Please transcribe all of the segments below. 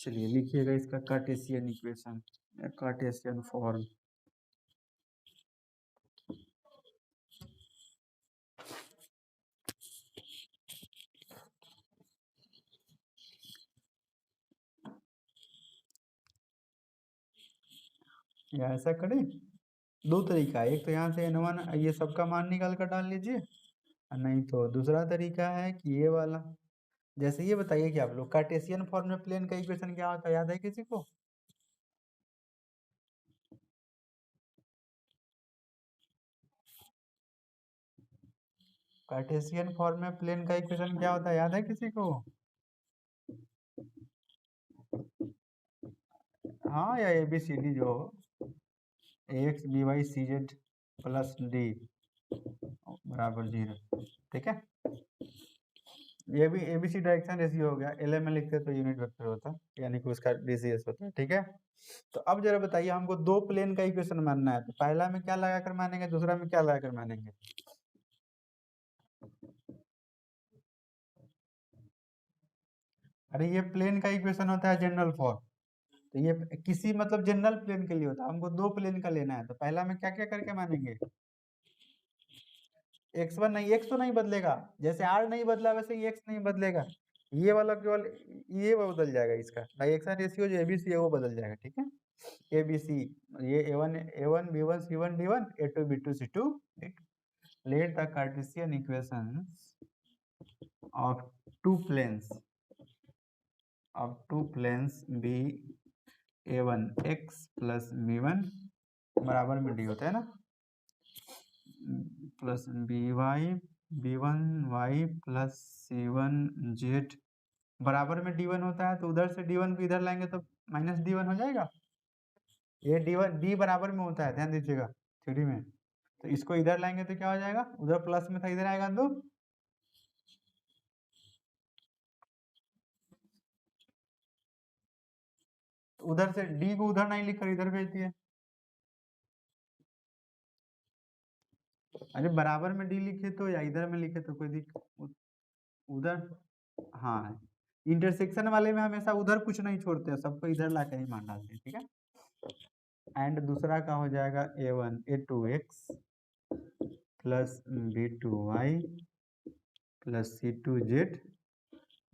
चलिए लिखिएगा इसका कार्टेशियन इक्वेशन, कार्टेशियन फॉर्म। या ऐसा करें, दो तरीका है, एक तो यहाँ से n1 ये सबका मान निकाल कर डाल लीजिए, और नहीं तो दूसरा तरीका है कि ये वाला। जैसे ये बताइए कि आप लोग कार्टेशियन फॉर्म में प्लेन का इक्वेशन क्या होता है, याद है किसी को? कार्टेशियन फॉर्म में प्लेन का इक्वेशन क्या होता है, याद है किसी को? हाँ, या ABCD जो AX BY CZ plus D बराबर 0, ठीक है। ये भी ABC डायरेक्शन रेशियो हो गया, LM में लिखते तो यूनिट वेक्टर होता, यानी कि उसका DCS होता है, ठीक है। तो अब जरा बताइए, हमको दो प्लेन का इक्वेशन मानना है, तो पहला में क्या लगा कर मानेंगे, दूसरा में क्या लगा कर मानेंगे? अरे ये प्लेन का इक्वेशन होता है जनरल फॉर्म, तो ये किसी मतलब जनरल प्लेन के लिए होता है, हमको दो प्लेन का लेना है, तो पहला में क्या क्या करके मानेंगे? x1 नहीं, x तो नहीं बदलेगा, जैसे r नहीं बदला वैसे ही x नहीं बदलेगा, ये वाला केवल ये बदल जाएगा, इसका डायरेक्शन रेशियो जो ABC है वो बदल जाएगा, ठीक है। ABC ये A1 B1 C1 D1 A2 B2 C2 let the Cartesian equations of two planes be A1 x plus B1 बराबर में D होता है ना, plus B1 y plus C1 Z बराबर में D1 होता है, तो उधर से D1 को इधर लाएंगे तो माइनस D1 हो जाएगा। ये D1 D बराबर में होता है, ध्यान दीजिएगा थ्योरी में, तो इसको इधर लाएंगे तो क्या हो जाएगा, उधर प्लस में था इधर आएगा तो उधर से D को उधर नहीं लिखकर इधर भेज दिए। अरे बराबर में D लिखे तो या इधर में लिखे तो कोई दिक्कत, उधर, हाँ इंटरसेक्शन वाले में हमेशा उधर कुछ नहीं छोड़ते हैं, सबको इधर ला के ही मान डालते हैं, ठीक है। एंड दूसरा का हो जाएगा A1 A2x plus B2y plus C2z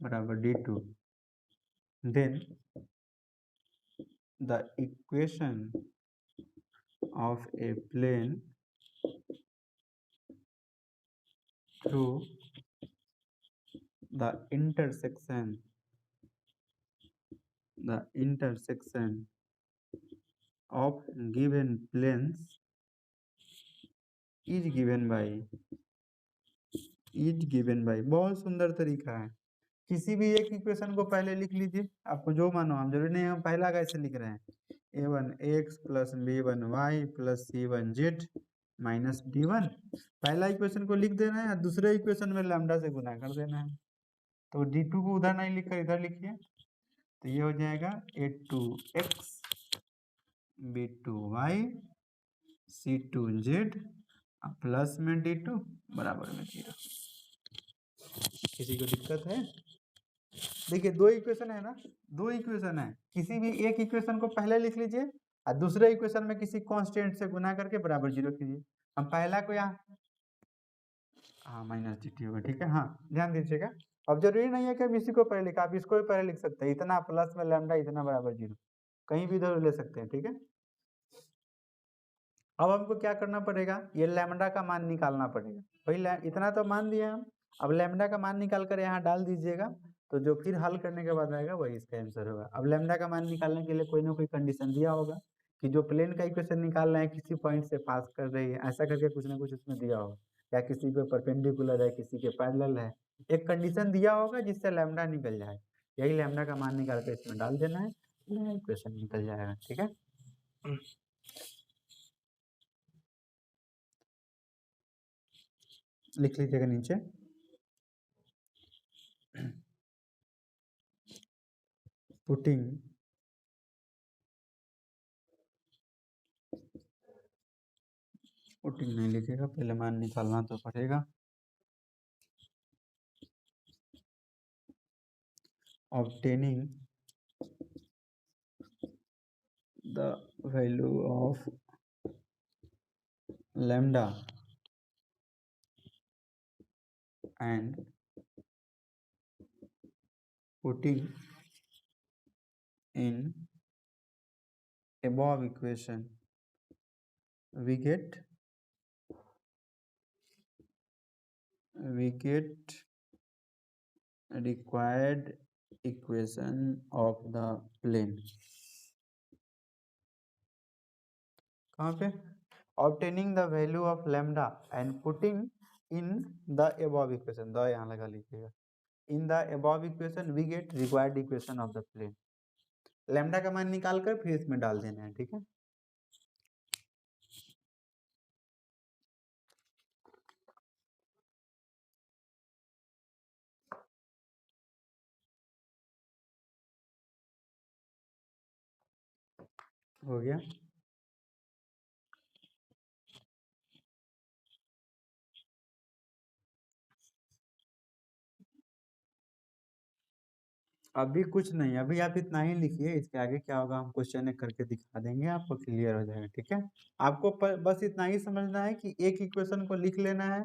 बराबर D2, then the equation of a plane through the intersection of given planes is given by बहुत सुंदर तरीका है। किसी भी एक इक्वेशन को पहले लिख लीजिए, आपको जो मानो, हम जरूरी नहीं हम पहला कैसे लिख रहे हैं, A1 x plus B1 y plus C1 z minus D1, पहला इक्वेशन को लिख देना है, दूसरे इक्वेशन में लैम्डा से गुना कर देना है, तो D2 को उधर नहीं लिखकर इधर लिखिए, तो ये हो जाएगा A2x B2y C2z प्लस में D2 बराबर में 0। किसी को दिक्कत है? देखिए दो इक्वेशन है ना, दो इक्वेशन है, किसी भी एक इक्वेशन को पहले लिख लीजिए और दूसरे इक्वेशन में किसी कांस्टेंट से गुना करके बराबर 0 कीजिए। हम पहला को यहाँ हाँ माइनस dt होगा, ठीक है। हाँ ध्यान दीजिएगा, अब जरूरी नहीं है कि हम इसी को पहले लिखा, आप इसको भी पहले लिख सकते हैं, इतना प्लस में लैम्डा इतना बराबर 0, कहीं भी इधर ले सकते हैं, ठीक है। अब हमको क्या करना पड़ेगा, ये लैम्डा का मान निकालना पड़ेगा, भाई इतना तो मान दिया हम, अब लैम्डा का मान निकाल कर यहाँ डाल दीजिएगा, तो जो फिर हल करने के बाद आएगा वही इसका आंसर होगा। अब लैम्डा का मान निकालने के लिए कोई ना कोई कंडीशन दिया होगा कि जो प्लेन का इक्वेशन निकाल रहे हैं किसी पॉइंट से पास कर रही है, ऐसा करके कुछ ना कुछ उसमें दिया होगा, या किसी पे परपेंडिकुलर है किसी के पैरेलल है, एक कंडीशन दिया होगा जिससे लैम्डा निकल जाए, यही लैम्डा का मान निकाल के इसमें डाल देना है, इक्वेशन निकल जाएगा, ठीक है। लिख लीजिएगा नीचे, पुटिंग नहीं लिखेगा, पहले मान निकालना तो पड़ेगा। Obtaining the value of lambda and putting in above equation, we get required equation of the plane. कहाँ पे? Obtaining the value of lambda and putting in the above equation, the यहाँ लगा लीजिएगा, in the above equation we get required equation of the plane. Lambda का मान निकाल कर फिर इसमें डाल देना है, ठीक है। हो गया। अभी कुछ नहीं, अभी आप इतना ही लिखिए, इसके आगे क्या होगा हम क्वेश्चन करके दिखा देंगे, आपको क्लियर हो जाएगा, ठीक है। आपको बस इतना ही समझना है कि एक इक्वेशन को लिख लेना है,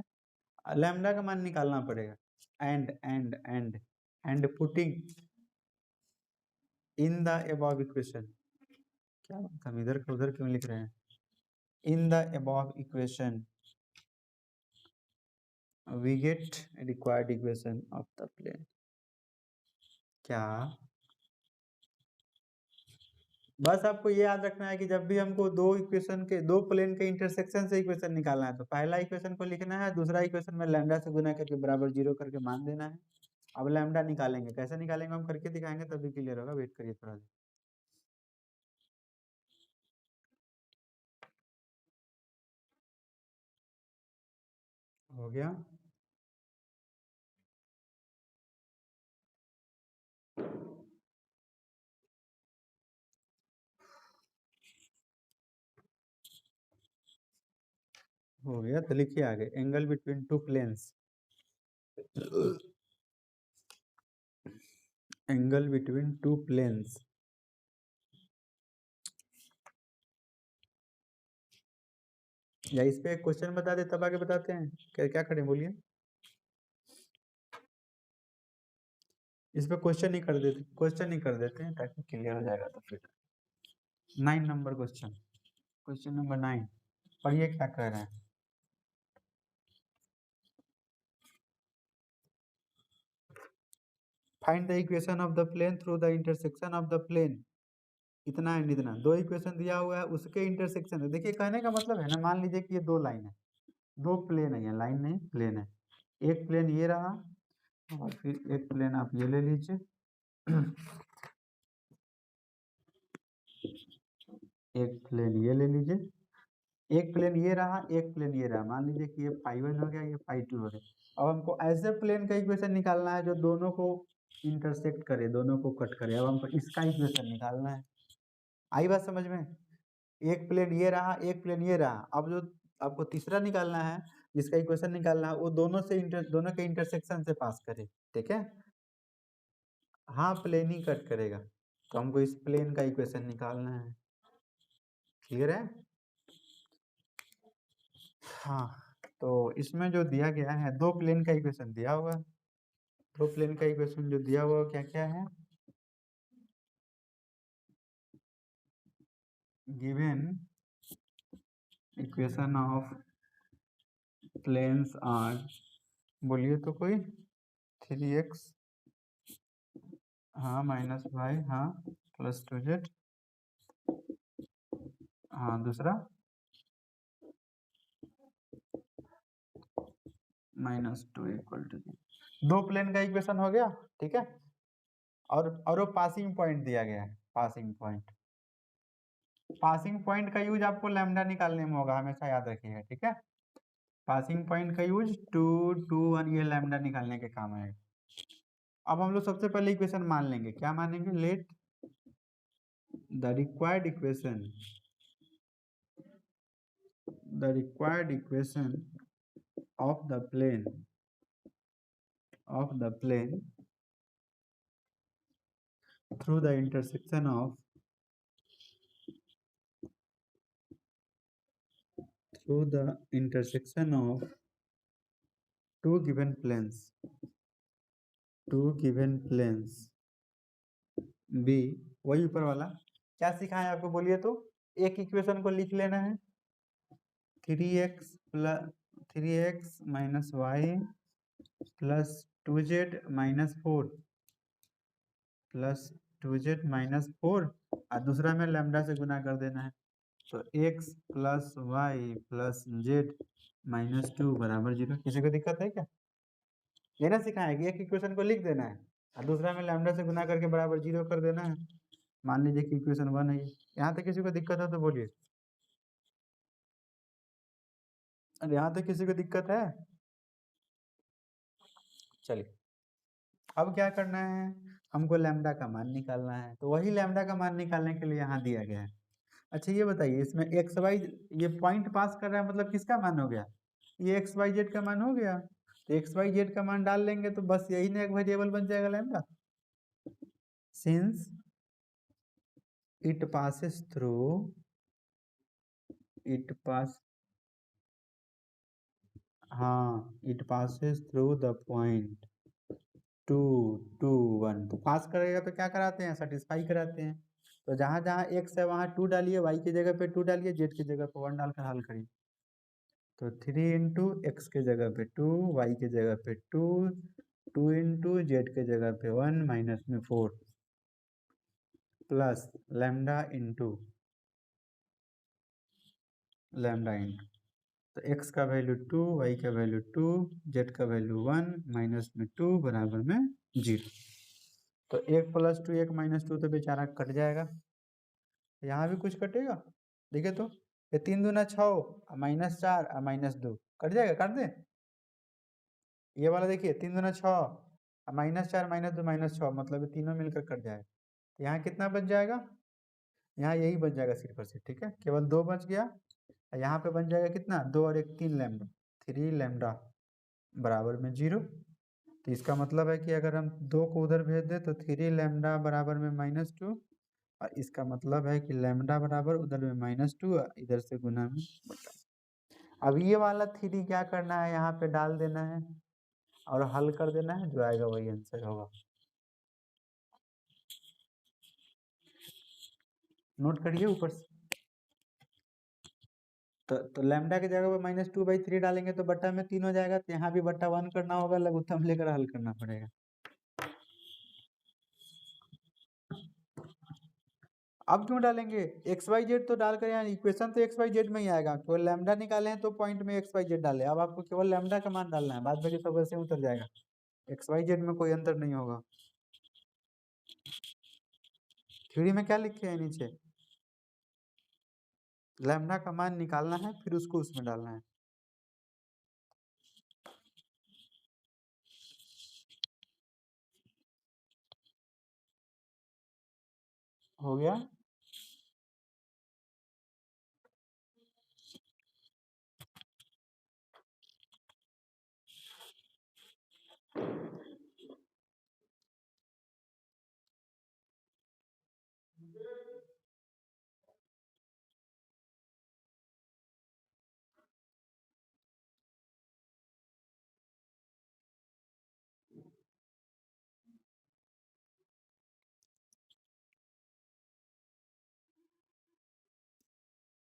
लैम्डा का मान निकालना पड़ेगा, and putting in the above equation, क्या हम इधर का उधर क्यों लिख रहे हैं, in the above equation we get required equation of the plane. क्या बस आपको ये याद रखना है कि जब भी हमको दो प्लेन के इंटरसेक्शन से इक्वेशन निकालना है, तो पहला इक्वेशन को लिखना है, दूसरा इक्वेशन में लैम्डा से गुना करके बराबर 0 करके मान देना है। अब लैम्डा निकालेंगे, कैसे निकालेंगे हम करके दिखाएंगे, तभी क्लियर होगा, वेट करिए थोड़ा सा। हो गया। हो गया, तो लिखिए आगे, angle between two planes, angle between two planes या इस पे एक क्वेश्चन बता दे तब आगे बताते हैं, क्या क्या करें बोलिए। इस पे क्वेश्चन ही कर देते हैं ताकि क्लियर हो जाएगा। तो फिर 9 नंबर क्वेश्चन, क्वेश्चन नंबर 9 पढ़िए क्या कह रहे हैं। Find the equation of the plane through the intersection of the plane. इतना है, इतना दो इक्वेशन दिया हुआ है, उसके इंटरसेक्शन है। देखिए कहने का मतलब है ना, मान लीजिए कि ये दो लाइन है, दो प्लेन है, लाइन नहीं प्लेन है। एक प्लेन ये रहा और फिर एक प्लेन आप ये ले लीजिए, एक प्लेन ये ले लीजिए, एक प्लेन ये रहा, एक प्लेन ये रहा, मान लीजिए कि ये φ1 हो गया, ये φ2 हो गया। अब हमको ऐसे प्लेन का इक्वेशन निकालना है जो दोनों को इंटरसेक्ट करे, दोनों को कट करे। अब हमको इसका इक्वेशन निकालना है। आई बात समझ में? एक प्लेन ये रहा, एक प्लेन ये रहा, अब जो आपको तीसरा निकालना है, जिसका इक्वेशन निकालना है, वो दोनों के इंटरसेक्शन से पास करे, ठीक है। हाँ प्लेन ही कट करेगा, तो हमको इस प्लेन का इक्वेशन निकालना है, क्लियर है। हाँ, तो इसमें जो दिया गया है, दो प्लेन का इक्वेशन दिया हुआ है, दो प्लेन का इक्वेशन जो दिया हुआ क्या क्या है, given equation of planes are, बोलिए तो कोई, 3x, हाँ -y, हाँ +2z, हाँ दूसरा -2 = 0। दो प्लेन का इक्वेशन हो गया, ठीक है। और वो पासिंग पॉइंट दिया गया है, पासिंग पॉइंट, पासिंग पॉइंट का यूज आपको लैम्डा निकालने में होगा, हमेशा याद रखिएगा, ठीक है। पासिंग पॉइंट का यूज 2, 2 और ये लैम्डा निकालने के काम आएगा। अब हम लोग सबसे पहले इक्वेशन मान लेंगे, क्या मानेंगे, let the required equation, of the plane through the intersection of through the intersection of two given planes B, वही ऊपर वाला क्या सिखाया आपको बोलिए तो। एक इक्वेशन को लिख लेना है 3x minus Y plus 2z minus 4 और दूसरा में लैम्डा से गुना कर देना है तो x plus y plus z minus 2 बराबर 0। किसी को दिक्कत है क्या? ये ना सिखाया कि एक इक्वेशन को लिख देना है और दूसरा में लैम्डा से गुना करके बराबर 0 कर देना है। मान लीजिए कि इक्वेशन 1 है। यहाँ तक किसी को दिक्कत है तो बोलिए। अरे यहाँ तक किसी को दिक्कत है? चलिए अब क्या करना है, हमको लैम्डा का मान निकालना है तो वही लैम्डा का मान निकालने के लिए यहाँ दिया गया है। अच्छा ये बताइए इसमें एक्स वाई ये पॉइंट पास कर रहा है मतलब किसका मान हो गया? ये एक्स वाई जेड का मान हो गया। तो एक्स वाई जेड का मान डाल लेंगे तो बस यही ना एक वेरिएबल बन जाएगा lambda. Since it passes through the point 2 2 1। तो पास करेगा तो क्या कराते हैं, सेटिस्फाई कराते हैं। तो जहां जहां एक्स है वहां 2 डालिए, वाई की जगह पे 2 डालिए, जेड की जगह पे 1 डालकर हल करिए। तो 3 इंटू एक्स के जगह पे 2, वाई की जगह पे 2, 2 इंटू जेड के जगह पे 1 माइनस में 4 प्लस लैम्डा इंटू तो x का वैल्यू 2, y का वैल्यू 2, z का वैल्यू 1 माइनस में 2 बराबर में 0। तो 1 प्लस 2 1 माइनस 2 तो बेचारा कट जाएगा। यहाँ भी कुछ कटेगा देखिए तो ये 3 दूना 6 माइनस 4 और माइनस 2 कट जाएगा, काट दे। ये वाला देखिए 3 दूना 6 माइनस 4 माइनस 2 माइनस 6 मतलब ये तीनों मिलकर कट जाएगा। यहाँ कितना बच जाएगा? यहाँ यही बच जाएगा सिर्फ और सिर्फ, ठीक है, केवल 2 बच गया। यहाँ पे बन जाएगा कितना, 2 और 1 3 लैम्डा, 3 लैम्डा बराबर में 0। तो इसका मतलब है कि अगर हम 2 को उधर भेज दें तो 3 लैम्डा बराबर में -2 और इसका मतलब है कि लैम्डा बराबर उधर में -2 इधर से गुना में बटा। अब ये वाला 3 क्या करना है, यहाँ पे डाल देना है और हल कर देना है, जो आएगा वही आंसर होगा। नोट करिए ऊपर से। तो लैम्डा की जगह पे -2/3 डालेंगे तो बट्टा में 3 हो जाएगा। तो यहाँ भी बट्टा 1 करना होगा, लघुत्तम लेकर हल करना पड़ेगा। अब क्यों डालेंगे एक्स वाई जेड, तो डालकर यहाँ इक्वेशन तो एक्स वाई जेड में ही आएगा। तो लैम्डा निकाले हैं तो पॉइंट में एक्स वाई जेड डाले। अब आपको केवल लैम्डा का मान डालना है, बाद बाकी सब वैसे उतर जाएगा। एक्स वाई जेड में कोई अंतर नहीं होगा। थ्योरी में क्या लिखे हैं नीचे, लैम्डा का मान निकालना है फिर उसको उसमें डालना है। हो गया।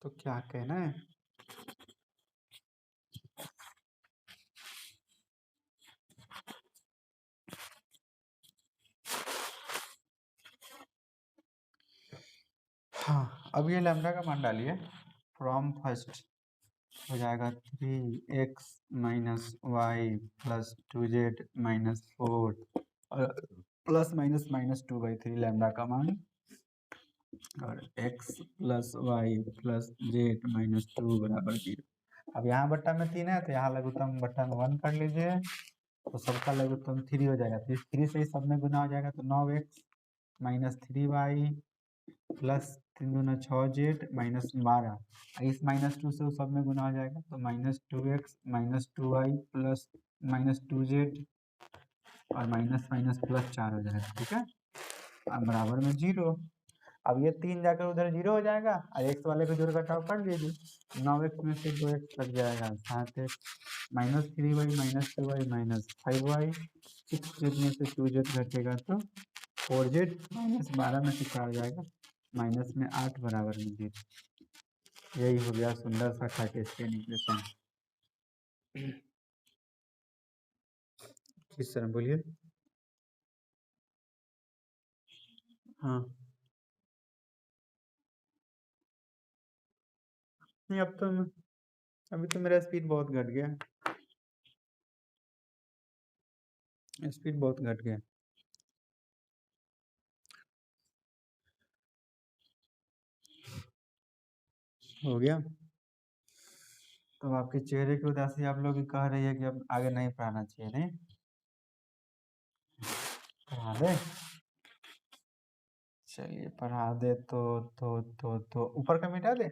तो क्या कहना है, हाँ अब ये लैम्डा का मान डालिए। फ्रॉम फर्स्ट हो जाएगा 3x minus Y plus 2z minus 4 और प्लस माइनस -2/3 लैम्डा का मान और x plus y plus z -2 बराबर 0। अब यहाँ बट्टा में 3 है तो यहाँ लघुत्तम बट्टा में 1 कर लीजिए तो सबका लघुत्तम 3 हो जाएगा। तो 3 से ही सब में गुना हो जाएगा तो 9x माइनस 3y प्लस 3 दूना 6z माइनस 12। इस -2 से सब में गुना हो जाएगा तो -2x minus 2y plus -2z और माइनस माइनस प्लस 4 हो जाएगा, ठीक है, अब बराबर में 0। अब ये 3 जाकर उधर 0 हो जाएगा और x वाले को जोड़ घटाव कर लीजिए, 9x में से 2x कट जाएगा, 7x -3y -2y -5y, 6z में से 2z घटेगा तो 4z, -12 में से 4 जाएगा, माइनस में 8 बराबर में 0। यही हो गया सुंदर सा कार्टेशियन इक्वेशन। किस तरह बोलिए? हाँ नहीं, अब तो अभी तो मेरा स्पीड बहुत घट गया, स्पीड बहुत घट गया। हो गया। तो आपके चेहरे की उदासी आप लोग कह रही है कि अब आगे नहीं पढ़ाना चाहिए, नहीं पढ़ा दे? चलिए पढ़ा दे तो ऊपर का मिटा दे।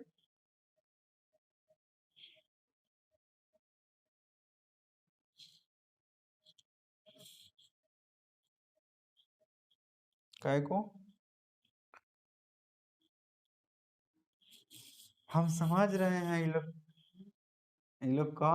काय को? हम समझ रहे हैं, ये लोग कह